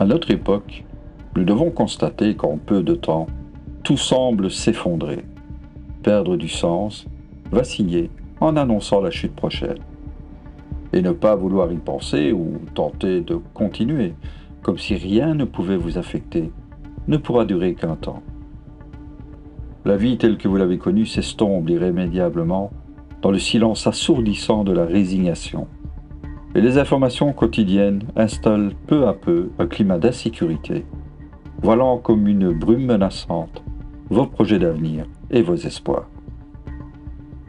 À notre époque, nous devons constater qu'en peu de temps, tout semble s'effondrer, perdre du sens, vaciller en annonçant la chute prochaine. Et ne pas vouloir y penser ou tenter de continuer, comme si rien ne pouvait vous affecter, ne pourra durer qu'un temps. La vie telle que vous l'avez connue s'estompe irrémédiablement dans le silence assourdissant de la résignation. Et les informations quotidiennes installent peu à peu un climat d'insécurité, voilant comme une brume menaçante vos projets d'avenir et vos espoirs.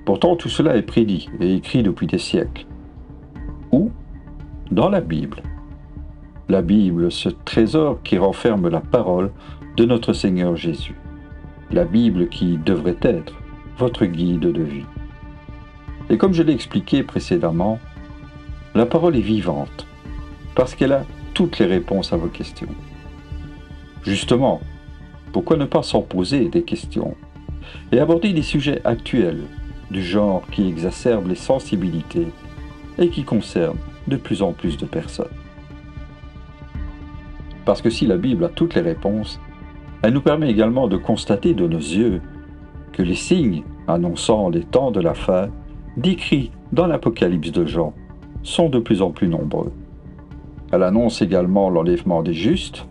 Pourtant, tout cela est prédit et écrit depuis des siècles. Où ? Dans la Bible. La Bible, ce trésor qui renferme la parole de notre Seigneur Jésus. La Bible qui devrait être votre guide de vie. Et comme je l'ai expliqué précédemment, la parole est vivante, parce qu'elle a toutes les réponses à vos questions. Justement, pourquoi ne pas s'en poser des questions et aborder des sujets actuels, du genre qui exacerbent les sensibilités et qui concernent de plus en plus de personnes. Parce que si la Bible a toutes les réponses, elle nous permet également de constater de nos yeux que les signes annonçant les temps de la fin, décrits dans l'Apocalypse de Jean, sont de plus en plus nombreux. Elle annonce également l'enlèvement des justes,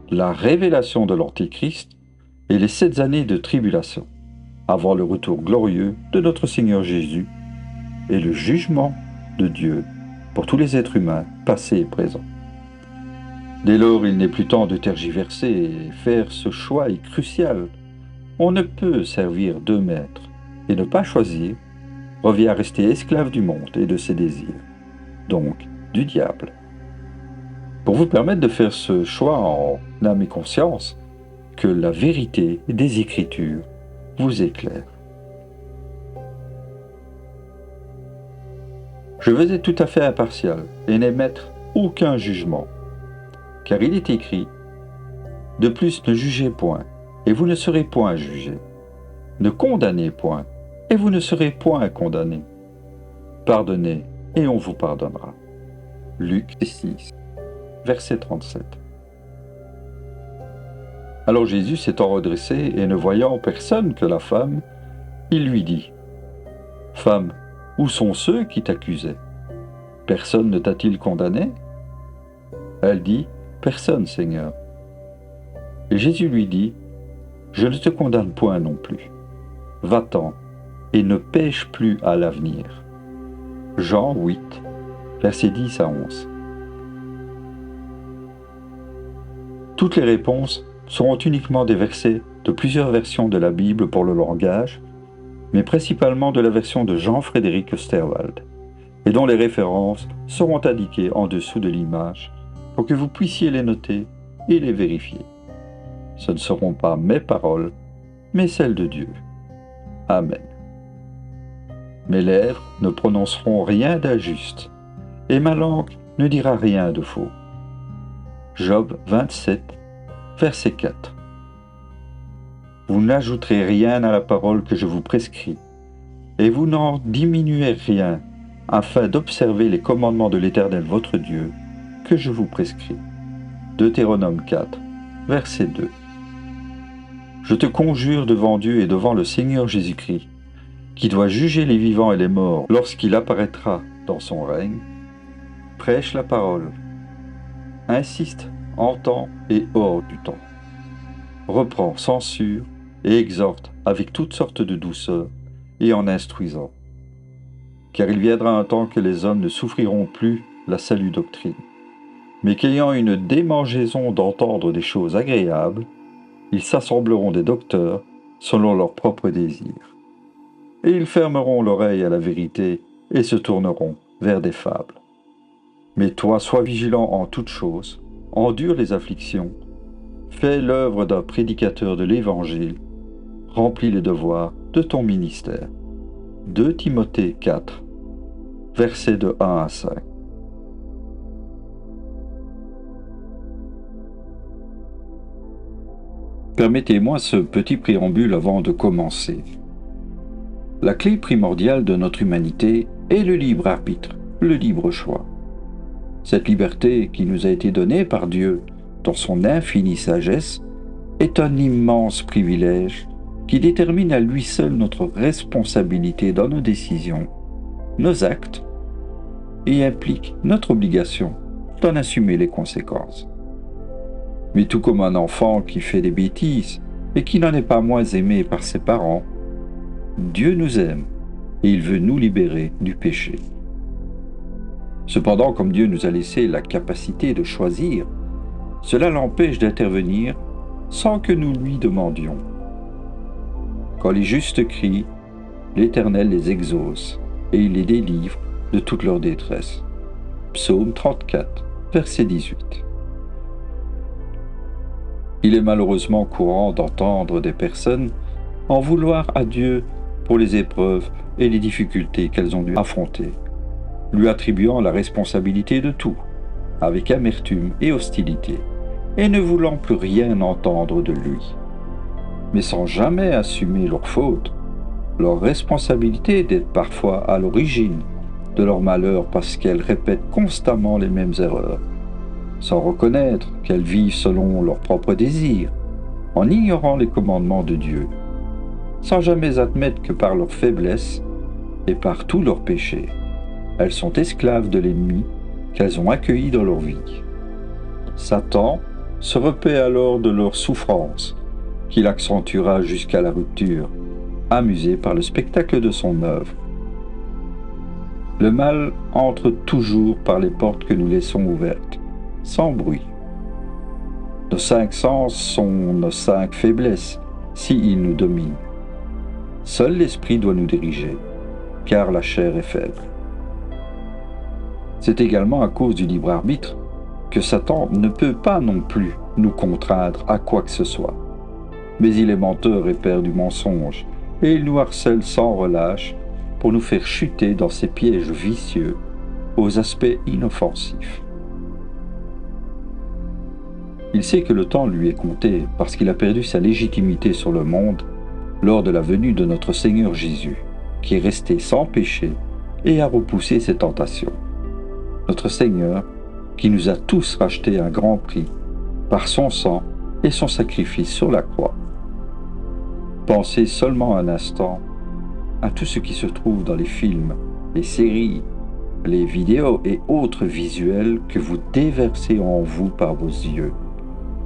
la révélation de l'Antéchrist et les 7 années de tribulation, avant le retour glorieux de notre Seigneur Jésus et le jugement de Dieu pour tous les êtres humains, passés et présents. Dès lors, il n'est plus temps de tergiverser et faire ce choix est crucial. On ne peut servir 2 maîtres et ne pas choisir revient à rester esclave du monde et de ses désirs, donc du diable. Pour vous permettre de faire ce choix en âme et conscience, que la vérité des Écritures vous éclaire. Je veux être tout à fait impartial et n'émettre aucun jugement, car il est écrit « De plus ne jugez point, et vous ne serez point jugés. Ne condamnez point, et vous ne serez point condamnés. Pardonnez, et on vous pardonnera. » Luc 6, verset 37. Alors Jésus s'étant redressé et ne voyant personne que la femme, il lui dit « Femme, où sont ceux qui t'accusaient? Personne ne t'a-t-il condamné ?» Elle dit « Personne, Seigneur. » Et Jésus lui dit « Je ne te condamne point non plus. Va-t'en et ne pêche plus à l'avenir. » Jean 8, versets 10 à 11. Toutes les réponses seront uniquement des versets de plusieurs versions de la Bible pour le langage, mais principalement de la version de Jean-Frédéric Osterwald, et dont les références seront indiquées en dessous de l'image pour que vous puissiez les noter et les vérifier. Ce ne seront pas mes paroles, mais celles de Dieu. Amen. Mes lèvres ne prononceront rien d'injuste, et ma langue ne dira rien de faux. Job 27, verset 4. Vous n'ajouterez rien à la parole que je vous prescris, et vous n'en diminuez rien, afin d'observer les commandements de l'Éternel votre Dieu, que je vous prescris. Deutéronome 4, verset 2. Je te conjure devant Dieu et devant le Seigneur Jésus-Christ, qui doit juger les vivants et les morts lorsqu'il apparaîtra dans son règne, prêche la parole, insiste en temps et hors du temps, reprend, censure et exhorte avec toutes sortes de douceur et en instruisant. Car il viendra un temps que les hommes ne souffriront plus la salut doctrine, mais qu'ayant une démangeaison d'entendre des choses agréables, ils s'assembleront des docteurs selon leurs propres désirs. Et ils fermeront l'oreille à la vérité et se tourneront vers des fables. Mais toi, sois vigilant en toutes choses, endure les afflictions, fais l'œuvre d'un prédicateur de l'Évangile, remplis les devoirs de ton ministère. 2 Timothée 4, versets de 1 à 5. Permettez-moi ce petit préambule avant de commencer. La clé primordiale de notre humanité est le libre arbitre, le libre choix. Cette liberté qui nous a été donnée par Dieu dans son infinie sagesse, est un immense privilège qui détermine à lui seul notre responsabilité dans nos décisions, nos actes, et implique notre obligation d'en assumer les conséquences. Mais tout comme un enfant qui fait des bêtises et qui n'en est pas moins aimé par ses parents, Dieu nous aime et il veut nous libérer du péché. Cependant, comme Dieu nous a laissé la capacité de choisir, cela l'empêche d'intervenir sans que nous lui demandions. Quand les justes crient, l'Éternel les exauce et il les délivre de toute leur détresse. Psaume 34, verset 18. Il est malheureusement courant d'entendre des personnes en vouloir à Dieu pour les épreuves et les difficultés qu'elles ont dû affronter, lui attribuant la responsabilité de tout, avec amertume et hostilité, et ne voulant plus rien entendre de lui, mais sans jamais assumer leur faute, leur responsabilité d'être parfois à l'origine de leur malheur parce qu'elles répètent constamment les mêmes erreurs, sans reconnaître qu'elles vivent selon leurs propres désirs, en ignorant les commandements de Dieu, sans jamais admettre que par leur faiblesse et par tous leurs péchés, elles sont esclaves de l'ennemi qu'elles ont accueilli dans leur vie. Satan se repaît alors de leur souffrance, qu'il accentuera jusqu'à la rupture, amusé par le spectacle de son œuvre. Le mal entre toujours par les portes que nous laissons ouvertes, sans bruit. Nos 5 sens sont nos 5 faiblesses, s'ils nous dominent. Seul l'esprit doit nous diriger, car la chair est faible. C'est également à cause du libre arbitre que Satan ne peut pas non plus nous contraindre à quoi que ce soit. Mais il est menteur et père du mensonge, et il nous harcèle sans relâche pour nous faire chuter dans ses pièges vicieux aux aspects inoffensifs. Il sait que le temps lui est compté parce qu'il a perdu sa légitimité sur le monde lors de la venue de notre Seigneur Jésus, qui est resté sans péché et a repoussé ses tentations. Notre Seigneur, qui nous a tous rachetés un grand prix par son sang et son sacrifice sur la croix. Pensez seulement un instant à tout ce qui se trouve dans les films, les séries, les vidéos et autres visuels que vous déversez en vous par vos yeux.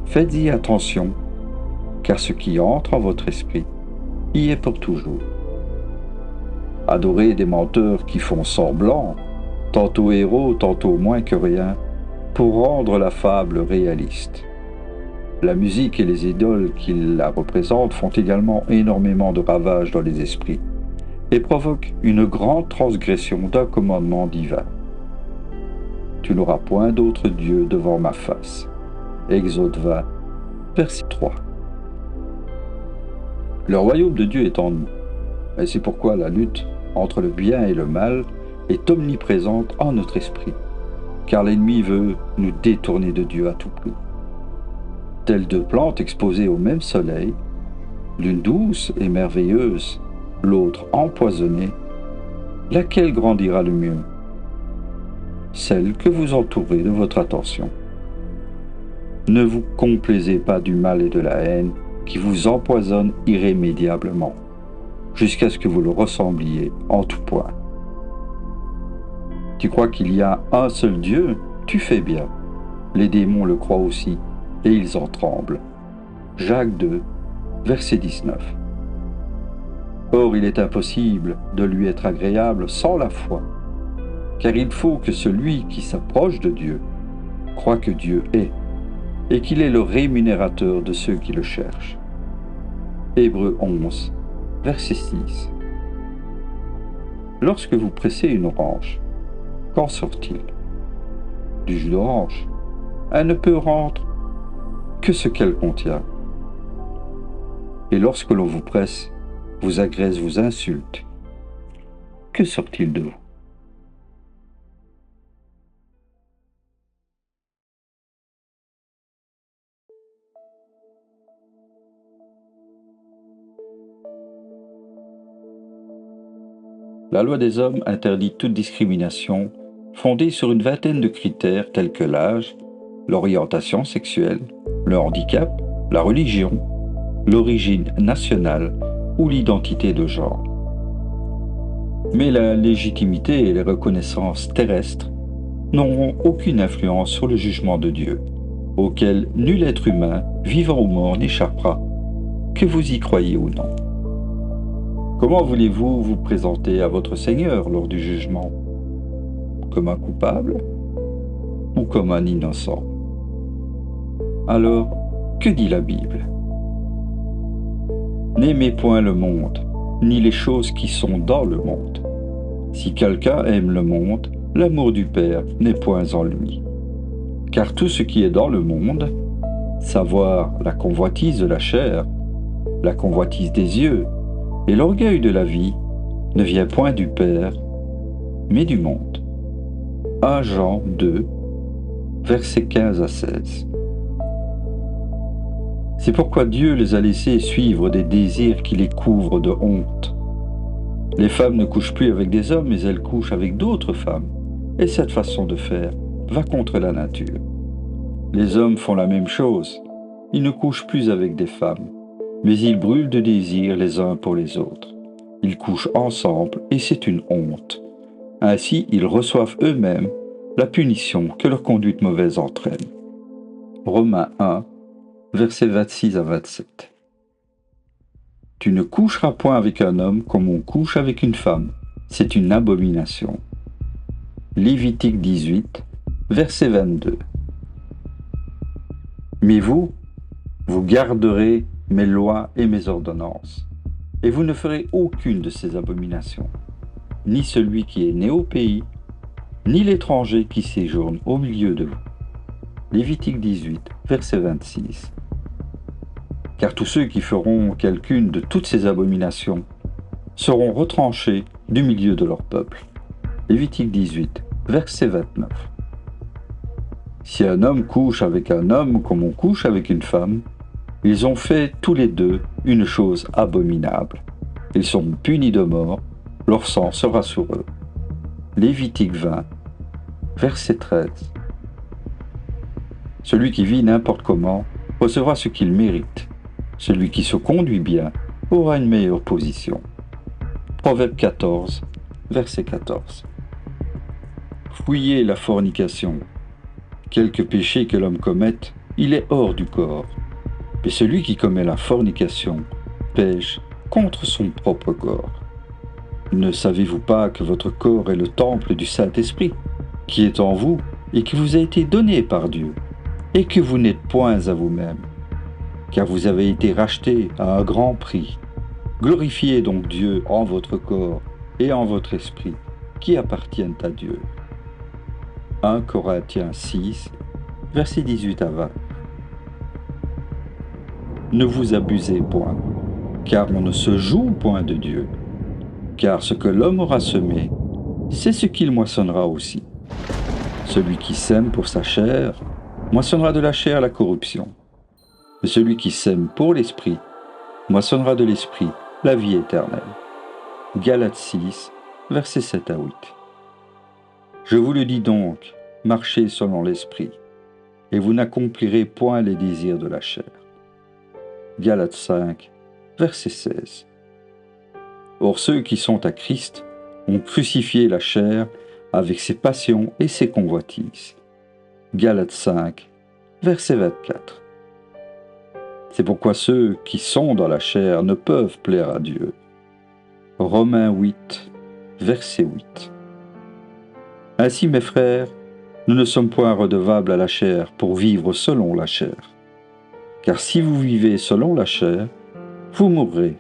Faites-y attention, car ce qui entre en votre esprit y est pour toujours. Adorez des menteurs qui font semblant, tantôt héros, tantôt moins que rien, pour rendre la fable réaliste. La musique et les idoles qui la représentent font également énormément de ravages dans les esprits et provoquent une grande transgression d'un commandement divin. Tu n'auras point d'autre Dieu devant ma face. Exode 20, verset 3. Le royaume de Dieu est en nous, et c'est pourquoi la lutte entre le bien et le mal est omniprésente en notre esprit, car l'ennemi veut nous détourner de Dieu à tout prix. Telles 2 plantes exposées au même soleil, l'une douce et merveilleuse, l'autre empoisonnée, laquelle grandira le mieux? Celle que vous entourez de votre attention. Ne vous complaisez pas du mal et de la haine qui vous empoisonnent irrémédiablement, jusqu'à ce que vous le ressembliez en tout point. Tu crois qu'il y a un seul Dieu? Tu fais bien. Les démons le croient aussi, et ils en tremblent. Jacques 2, verset 19. Or, il est impossible de lui être agréable sans la foi, car il faut que celui qui s'approche de Dieu croit que Dieu est, et qu'il est le rémunérateur de ceux qui le cherchent. Hébreux 11, verset 6. Lorsque vous pressez une orange, qu'en sort-il? Du jus d'orange. Elle ne peut rendre que ce qu'elle contient. Et lorsque l'on vous presse, vous agresse, vous insulte, que sort-il de vous? La loi des hommes interdit toute discrimination fondée sur une vingtaine de critères tels que l'âge, l'orientation sexuelle, le handicap, la religion, l'origine nationale ou l'identité de genre. Mais la légitimité et les reconnaissances terrestres n'auront aucune influence sur le jugement de Dieu, auquel nul être humain, vivant ou mort, n'échappera, que vous y croyez ou non. Comment voulez-vous vous présenter à votre Seigneur lors du jugement? Comme un coupable ou comme un innocent? Alors, que dit la Bible? N'aimez point le monde, ni les choses qui sont dans le monde. Si quelqu'un aime le monde, l'amour du Père n'est point en lui. Car tout ce qui est dans le monde, savoir la convoitise de la chair, la convoitise des yeux et l'orgueil de la vie, ne vient point du Père, mais du monde. 1 Jean 2, versets 15 à 16. C'est pourquoi Dieu les a laissés suivre des désirs qui les couvrent de honte. Les femmes ne couchent plus avec des hommes, mais elles couchent avec d'autres femmes. Et cette façon de faire va contre la nature. Les hommes font la même chose. Ils ne couchent plus avec des femmes, mais ils brûlent de désir les uns pour les autres. Ils couchent ensemble et c'est une honte. Ainsi, ils reçoivent eux-mêmes la punition que leur conduite mauvaise entraîne. Romains 1, versets 26 à 27. Tu ne coucheras point avec un homme comme on couche avec une femme. C'est une abomination. Lévitique 18, verset 22. Mais vous garderez mes lois et mes ordonnances, et vous ne ferez aucune de ces abominations, ni celui qui est né au pays, ni l'étranger qui séjourne au milieu de vous. Lévitique 18, verset 26. Car tous ceux qui feront quelqu'une de toutes ces abominations seront retranchés du milieu de leur peuple. Lévitique 18, verset 29. Si un homme couche avec un homme comme on couche avec une femme, ils ont fait tous les deux une chose abominable. Ils sont punis de mort, leur sang sera sur eux. Lévitique 20, verset 13. Celui qui vit n'importe comment recevra ce qu'il mérite. Celui qui se conduit bien aura une meilleure position. Proverbe 14, verset 14. Fouillez la fornication. Quelque péché que l'homme commette, il est hors du corps. Mais celui qui commet la fornication pêche contre son propre corps. Ne savez-vous pas que votre corps est le temple du Saint-Esprit, qui est en vous et qui vous a été donné par Dieu, et que vous n'êtes point à vous-même, car vous avez été rachetés à un grand prix. Glorifiez donc Dieu en votre corps et en votre esprit, qui appartiennent à Dieu. 1 Corinthiens 6, versets 18 à 20. Ne vous abusez point, car on ne se joue point de Dieu. Car ce que l'homme aura semé, c'est ce qu'il moissonnera aussi. Celui qui sème pour sa chair, moissonnera de la chair la corruption. Mais celui qui sème pour l'esprit, moissonnera de l'esprit la vie éternelle. Galates 6, versets 7 à 8. Je vous le dis donc, marchez selon l'esprit, et vous n'accomplirez point les désirs de la chair. Galates 5, verset 16. Or ceux qui sont à Christ ont crucifié la chair avec ses passions et ses convoitises. Galates 5, verset 24. C'est pourquoi ceux qui sont dans la chair ne peuvent plaire à Dieu. Romains 8, verset 8. Ainsi, mes frères, nous ne sommes point redevables à la chair pour vivre selon la chair. Car si vous vivez selon la chair, vous mourrez.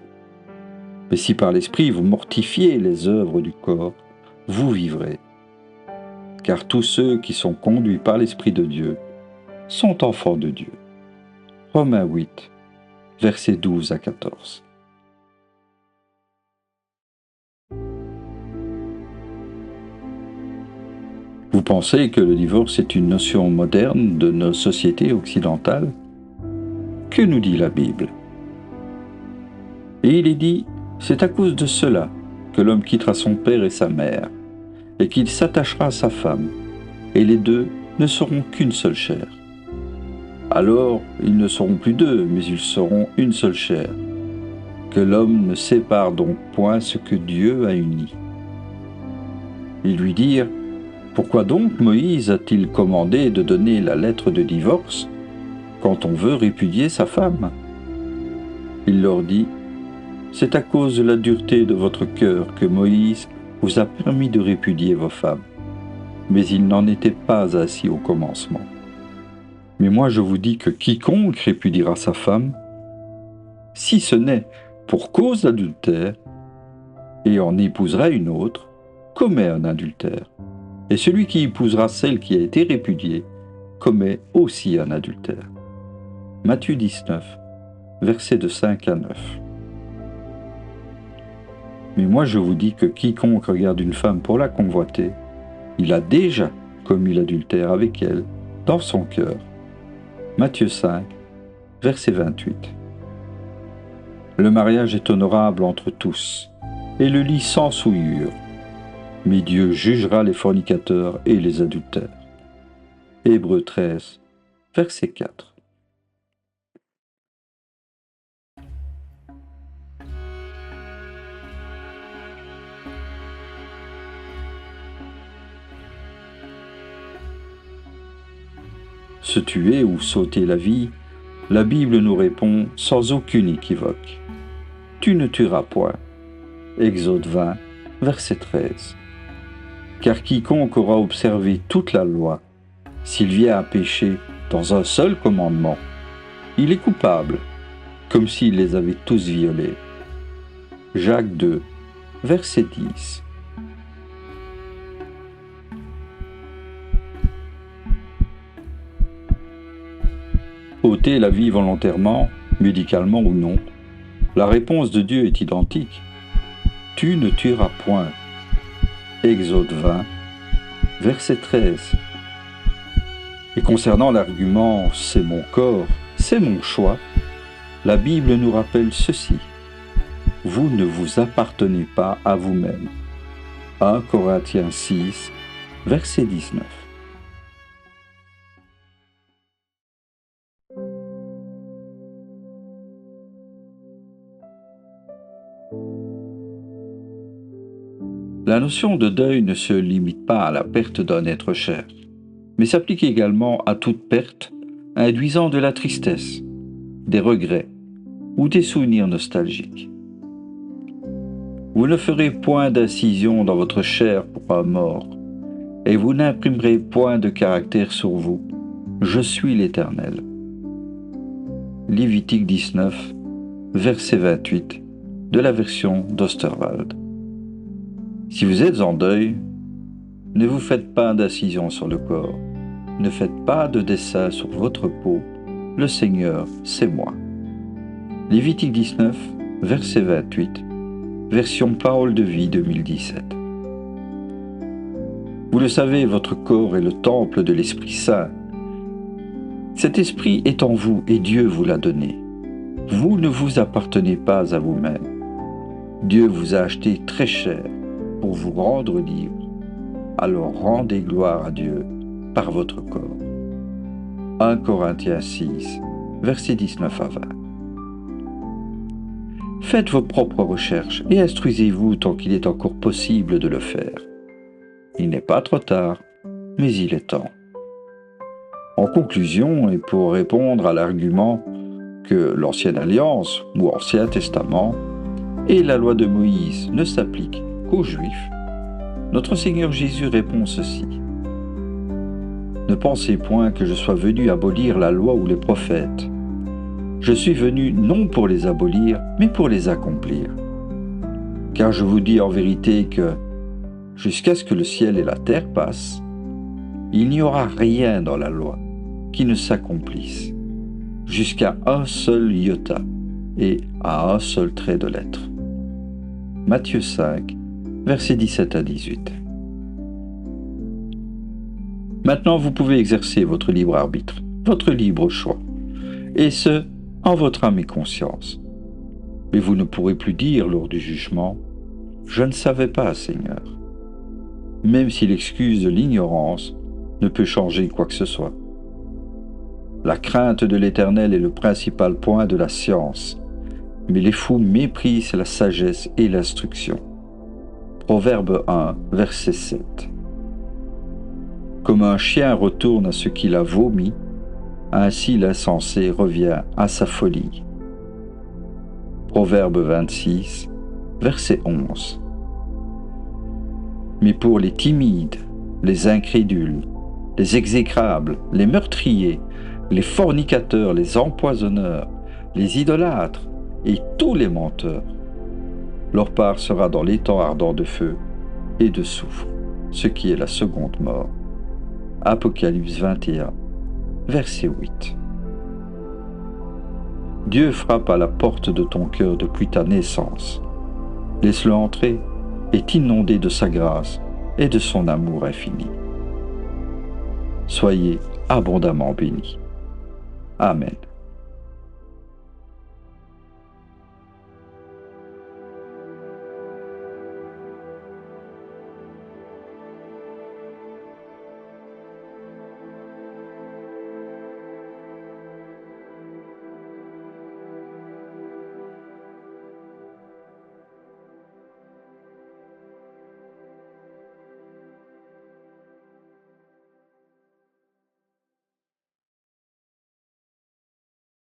Mais si par l'Esprit vous mortifiez les œuvres du corps, vous vivrez. Car tous ceux qui sont conduits par l'Esprit de Dieu sont enfants de Dieu. Romains 8, versets 12 à 14. Vous pensez que le divorce est une notion moderne de nos sociétés occidentales? Que nous dit la Bible? Et il est dit, c'est à cause de cela que l'homme quittera son père et sa mère, et qu'il s'attachera à sa femme, et les deux ne seront qu'une seule chair. Alors ils ne seront plus deux, mais ils seront une seule chair. Que l'homme ne sépare donc point ce que Dieu a uni. » Ils lui dirent: « Pourquoi donc Moïse a-t-il commandé de donner la lettre de divorce quand on veut répudier sa femme ?» Il leur dit: « C'est à cause de la dureté de votre cœur que Moïse vous a permis de répudier vos femmes. Mais il n'en était pas ainsi au commencement. Mais moi je vous dis que quiconque répudiera sa femme, si ce n'est pour cause d'adultère, et en épousera une autre, commet un adultère. Et celui qui épousera celle qui a été répudiée, commet aussi un adultère. » Matthieu 19, versets de 5 à 9. Mais moi je vous dis que quiconque regarde une femme pour la convoiter, il a déjà commis l'adultère avec elle dans son cœur. Matthieu 5, verset 28. Le mariage est honorable entre tous, et le lit sans souillure, mais Dieu jugera les fornicateurs et les adultères. Hébreux 13, verset 4. Se tuer ou s'ôter la vie, la Bible nous répond sans aucune équivoque: « Tu ne tueras point. » Exode 20, verset 13. Car quiconque aura observé toute la loi, s'il vient à pécher dans un seul commandement, il est coupable, comme s'il les avait tous violés. Jacques 2, verset 10. Ôter la vie volontairement, médicalement ou non, la réponse de Dieu est identique. Tu ne tueras point. Exode 20, verset 13. Et concernant l'argument « c'est mon corps, c'est mon choix », la Bible nous rappelle ceci: vous ne vous appartenez pas à vous-même. 1 Corinthiens 6, verset 19. La notion de deuil ne se limite pas à la perte d'un être cher, mais s'applique également à toute perte induisant de la tristesse, des regrets ou des souvenirs nostalgiques. Vous ne ferez point d'incision dans votre chair pour un mort, et vous n'imprimerez point de caractère sur vous. Je suis l'Éternel. Lévitique 19, verset 28, de la version d'Osterwald. Si vous êtes en deuil, ne vous faites pas d'incision sur le corps, ne faites pas de dessin sur votre peau, le Seigneur, c'est moi. Lévitique 19, verset 28, version Parole de vie 2017. Vous le savez, votre corps est le temple de l'Esprit Saint. Cet esprit est en vous et Dieu vous l'a donné. Vous ne vous appartenez pas à vous-même. Dieu vous a acheté très cher pour vous rendre libre. Alors rendez gloire à Dieu par votre corps. 1 Corinthiens 6, versets 19 à 20. Faites vos propres recherches et instruisez-vous tant qu'il est encore possible de le faire. Il n'est pas trop tard, mais il est temps. En conclusion, et pour répondre à l'argument que l'Ancienne Alliance ou Ancien Testament et la loi de Moïse ne s'appliquent qu'aux Juifs, notre Seigneur Jésus répond ceci: ne pensez point que je sois venu abolir la loi ou les prophètes. Je suis venu non pour les abolir, mais pour les accomplir. Car je vous dis en vérité que, jusqu'à ce que le ciel et la terre passent, il n'y aura rien dans la loi qui ne s'accomplisse, jusqu'à un seul iota et à un seul trait de lettre. Matthieu 5, versets 17 à 18. Maintenant, vous pouvez exercer votre libre arbitre, votre libre choix, et ce, en votre âme et conscience. Mais vous ne pourrez plus dire lors du jugement: « Je ne savais pas, Seigneur », même si l'excuse de l'ignorance ne peut changer quoi que ce soit. La crainte de l'Éternel est le principal point de la science, mais les fous méprisent la sagesse et l'instruction. Proverbe 1, verset 7. Comme un chien retourne à ce qu'il a vomi, ainsi l'insensé revient à sa folie. Proverbe 26, verset 11. Mais pour les timides, les incrédules, les exécrables, les meurtriers, les fornicateurs, les empoisonneurs, les idolâtres et tous les menteurs, leur part sera dans l'étang ardent de feu et de soufre, ce qui est la seconde mort. Apocalypse 21, verset 8. Dieu frappe à la porte de ton cœur depuis ta naissance. Laisse-le entrer et t'inonder de sa grâce et de son amour infini. Soyez abondamment bénis. Amen.